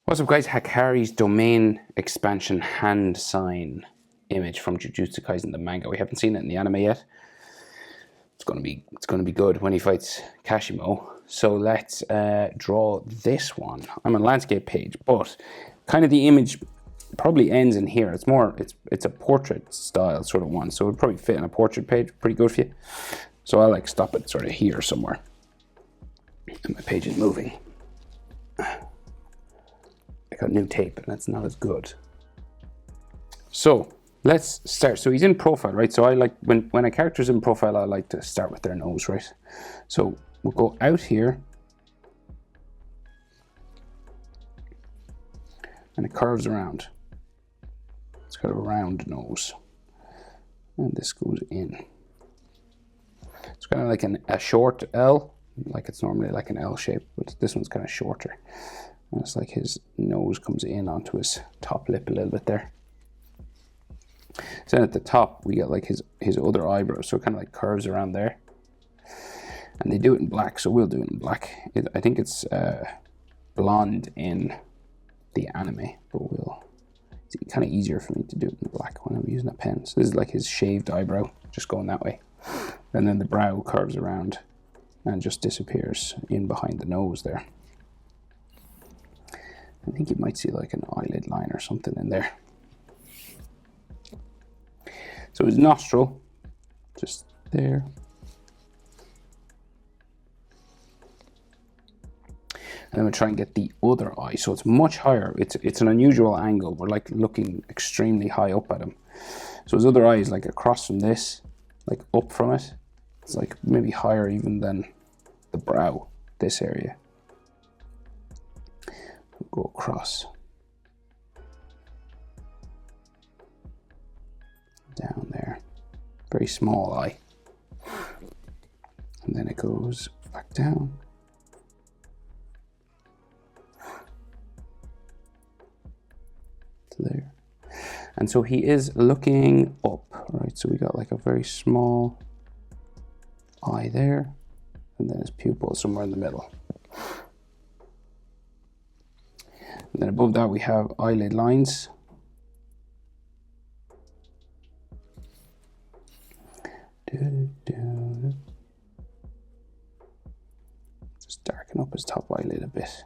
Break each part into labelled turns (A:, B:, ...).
A: What's up, guys? Hakari's domain expansion hand sign image from Jujutsu Kaisen, the manga. We haven't seen it in the anime yet. It's gonna be good when he fights Kashimo. So let's draw this one. I'm on landscape page, but kind of the image probably ends in here. It's a portrait style sort of one, so it would probably fit in a portrait page. Pretty good for you. So I'll stop it sort of here somewhere. And my page is moving. I got new tape and that's not as good. So let's start. So he's in profile, right? So I like when a character's in profile, I like to start with their nose, right? So we'll go out here and it curves around. It's got a round nose and this goes in. It's kind of like a short L, like it's normally like an L shape, but this one's kind of shorter. And it's like his nose comes in onto his top lip a little bit there. So then at the top, we get like his other eyebrow. So it kind of like curves around there. And they do it in black, so we'll do it in black. I think it's blonde in the anime, but it's kind of easier for me to do it in black when I'm using a pen. So this is like his shaved eyebrow, just going that way. And then the brow curves around and just disappears in behind the nose there. I think you might see like an eyelid line or something in there. So his nostril, just there. And then we'll try and get the other eye. So it's much higher. It's an unusual angle. We're like looking extremely high up at him. So his other eye is like across from this, like up from it. It's like maybe higher even than the brow, this area. Go across, down there, very small eye, and then it goes back down, to there, and so he is looking up, right? So we got like a very small eye there, and then his pupil somewhere in the middle. And then above that we have eyelid lines. Just darken up his top eyelid a bit.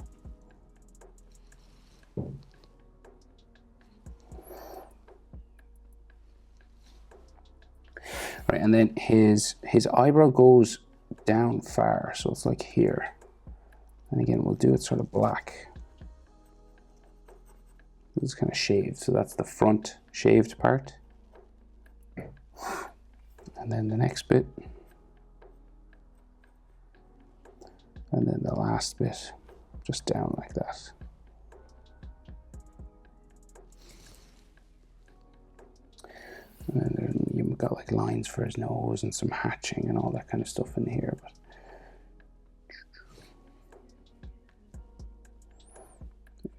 A: Right, and then his eyebrow goes down far, so it's like here. And again, we'll do it sort of black. It's kind of shaved, so that's the front shaved part. And then the next bit. And then the last bit, just down like that. And then you've got like lines for his nose and some hatching and all that kind of stuff in here. But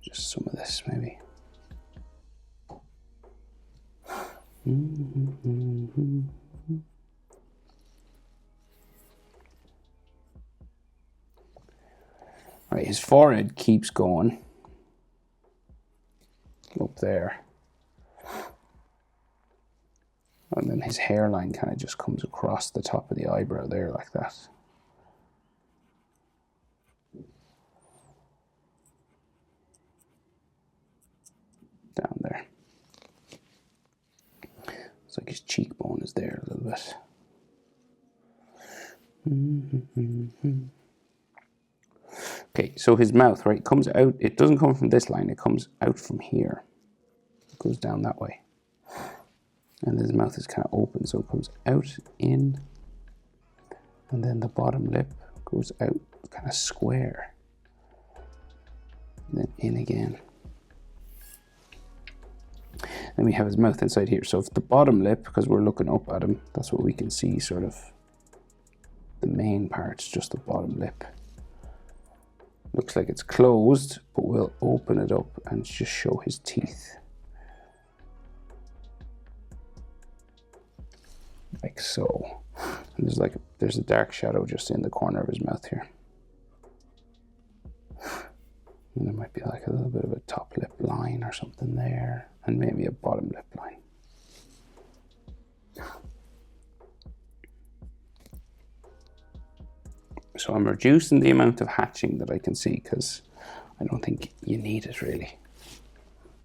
A: just some of this maybe. Right, his forehead keeps going up there, and then his hairline kind of just comes across the top of the eyebrow there like that. Down there. It's like his cheekbone is there a little bit. Okay, so his mouth, right, comes out. It doesn't come from this line. It comes out from here. It goes down that way. And his mouth is kind of open, so it comes out, in. And then the bottom lip goes out kind of square. And then in again. Then we have his mouth inside here. So if the bottom lip, because we're looking up at him, that's what we can see, sort of the main part, just the bottom lip. Looks like it's closed, but we'll open it up and just show his teeth. Like so. And there's a dark shadow just in the corner of his mouth here. And there might be like a little bit of a top lip line or something there, and maybe a bottom lip line. So I'm reducing the amount of hatching that I can see because I don't think you need it really.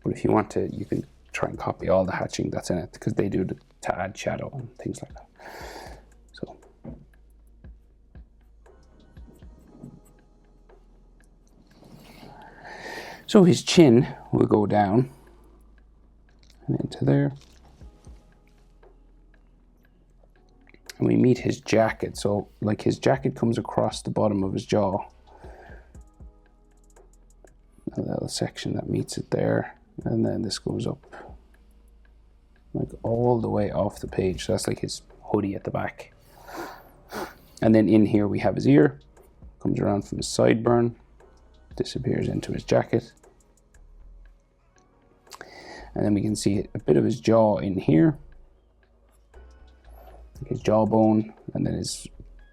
A: But if you want to, you can try and copy all the hatching that's in it because they do to add shadow and things like that. So his chin will go down and into there. And we meet his jacket. So like his jacket comes across the bottom of his jaw. A little section that meets it there. And then this goes up like all the way off the page. So that's like his hoodie at the back. And then in here we have his ear. Comes around from his sideburn. Disappears into his jacket. And then we can see a bit of his jaw in here. His jawbone, and then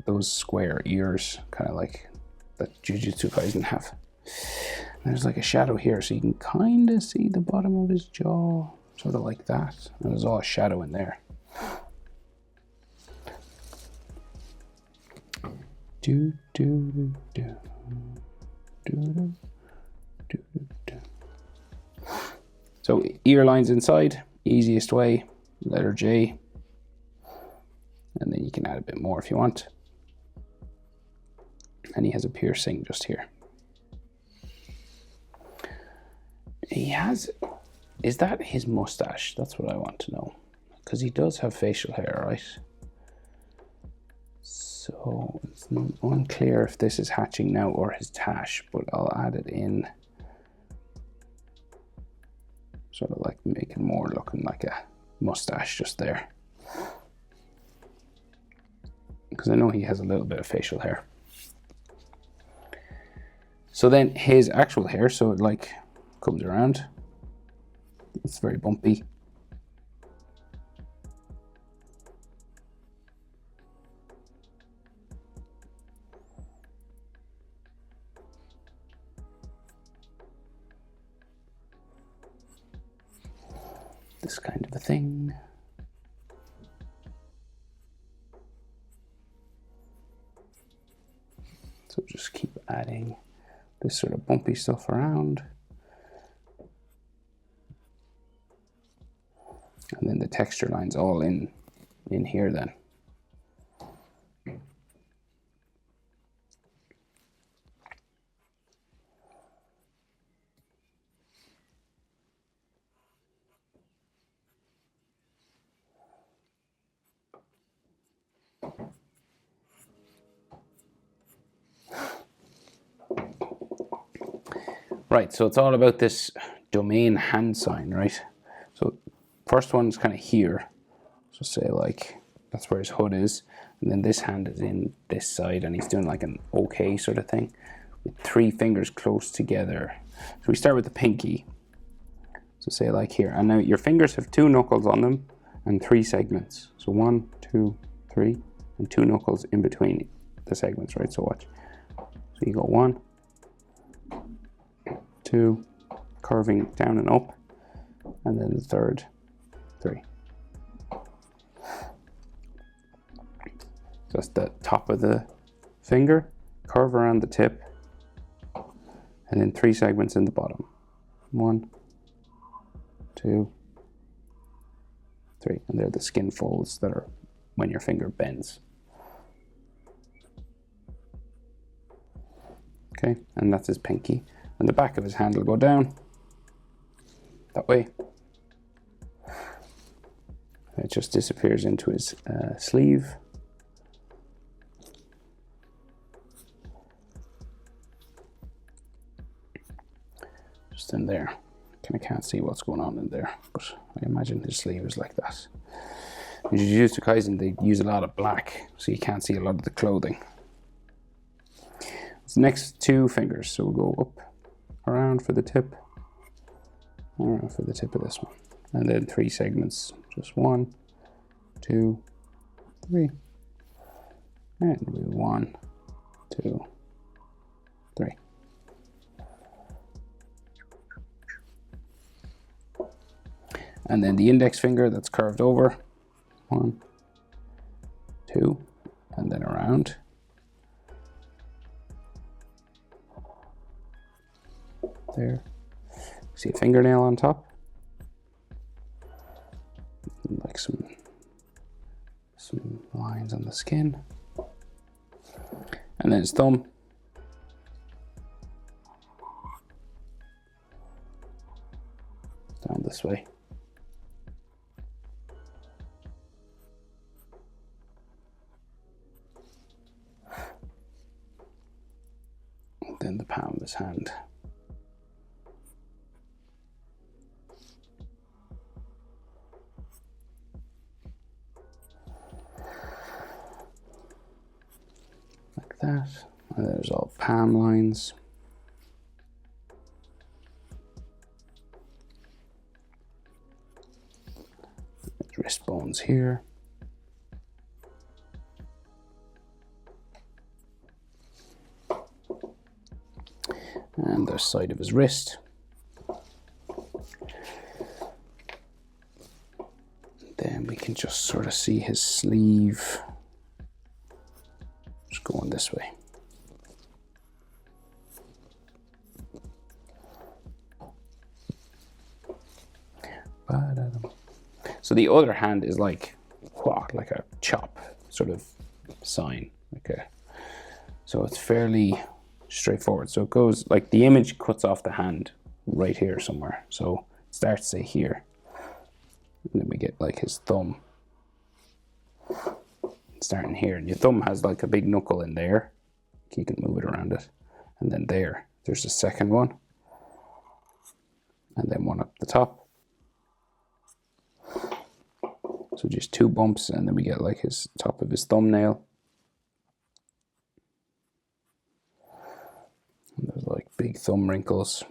A: those square ears, kind of like that Jujutsu Kaisen have. And there's like a shadow here, so you can kind of see the bottom of his jaw, sort of like that. And there's all a shadow in there. Do do do do do do do do. So ear lines inside, easiest way, letter J. And then you can add a bit more if you want. And he has a piercing just here. He has, is that his mustache? That's what I want to know. Because he does have facial hair, right? So it's unclear if this is hatching now or his tash, but I'll add it in. Sort of like making more looking like a mustache just there. Because I know he has a little bit of facial hair. So then his actual hair, so it like comes around. It's very bumpy. This kind of a thing. So just keep adding this sort of bumpy stuff around. And then the texture lines all in here then. Right, so it's all about this domain hand sign, right? So first one's kind of here. So say like, that's where his hood is. And then this hand is in this side and he's doing like an OK sort of thing with 3 fingers close together. So we start with the pinky. So say like here, and now your fingers have 2 knuckles on them and 3 segments. So 1, 2, 3, and 2 knuckles in between the segments, right? So watch. So you go 1, 2, curving down and up, and then the third, 3. Just the top of the finger, curve around the tip, and then 3 segments in the bottom. 1, 2, 3, and they're the skin folds that are when your finger bends. Okay, and that's his pinky. And the back of his hand will go down that way. It just disappears into his sleeve. Just in there. Kind of can't see what's going on in there, but I imagine his sleeve is like that. In Jujutsu Kaisen, they use a lot of black, so you can't see a lot of the clothing. It's the next 2 fingers, so we'll go up, around for the tip, around for the tip of this one, and then 3 segments, just 1, 2, 3, and we 1, 2, 3. And then the index finger that's curved over. 1, 2, and then around. There. See a fingernail on top? Like some lines on the skin. And then his thumb. Down this way. And then the palm of his hand. Like that. And there's all palm lines. There's wrist bones here. And the side of his wrist. Then we can just sort of see his sleeve. Just going this way. So the other hand is like what? Like a chop sort of sign. Okay. So it's fairly straightforward. So it goes like the image cuts off the hand right here somewhere. So it starts say here. And then we get like his thumb starting here. And your thumb has like a big knuckle in there. You can move it around it. And then there's the second one. And then one up the top. So just 2 bumps, and then we get like his top of his thumbnail. And there's like big thumb wrinkles.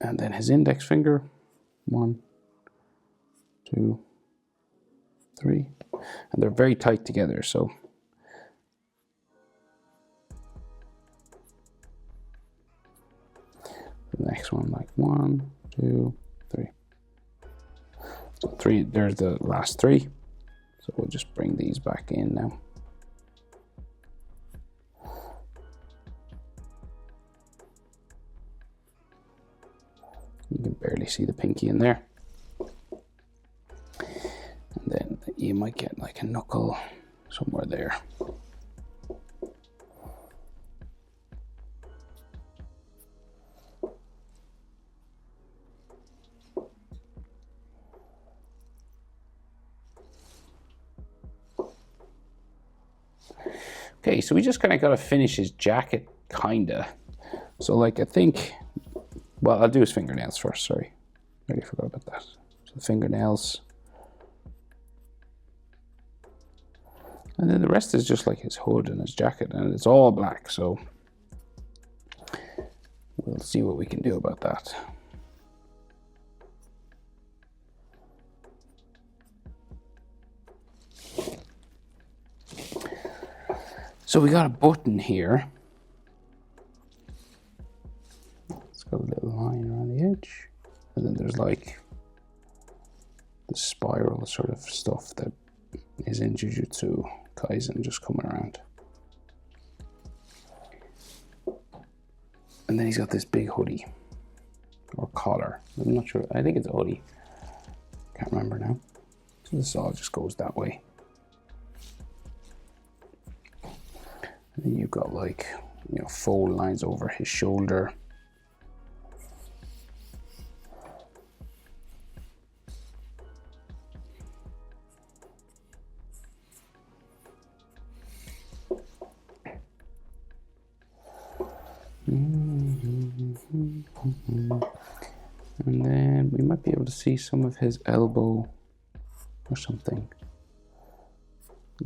A: And then his index finger. 1, 2, 3. And they're very tight together, so. The next one, like 1, 2, 3. So 3, there's the last 3. So we'll just bring these back in now. You can barely see the pinky in there. And then you might get like a knuckle somewhere there. Okay, so we just kind of got to finish his jacket, kinda. So like I think, well, I'll do his fingernails first, sorry. I already forgot about that. So the fingernails. And then the rest is just like his hood and his jacket, and it's all black, so we'll see what we can do about that. So we got a button here. It's got a little line around the edge. And then there's like the spiral sort of stuff that is in Jujutsu Kaisen just coming around. And then he's got this big hoodie or collar. I'm not sure. I think it's a hoodie. Can't remember now. So this all just goes that way. And then you've got like, you know, fold lines over his shoulder. And then we might be able to see some of his elbow or something.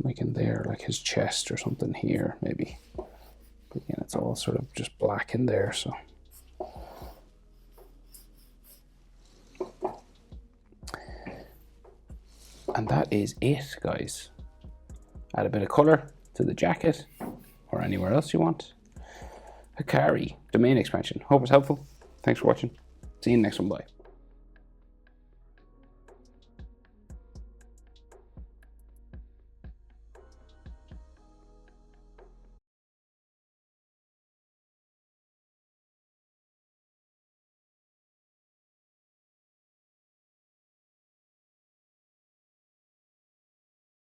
A: Like in there, like his chest or something here, maybe. But again, it's all sort of just black in there, so. And that is it, guys. Add a bit of color to the jacket or anywhere else you want. Hakari, domain expansion. Hope it's helpful. Thanks for watching. See you in the next one. Bye.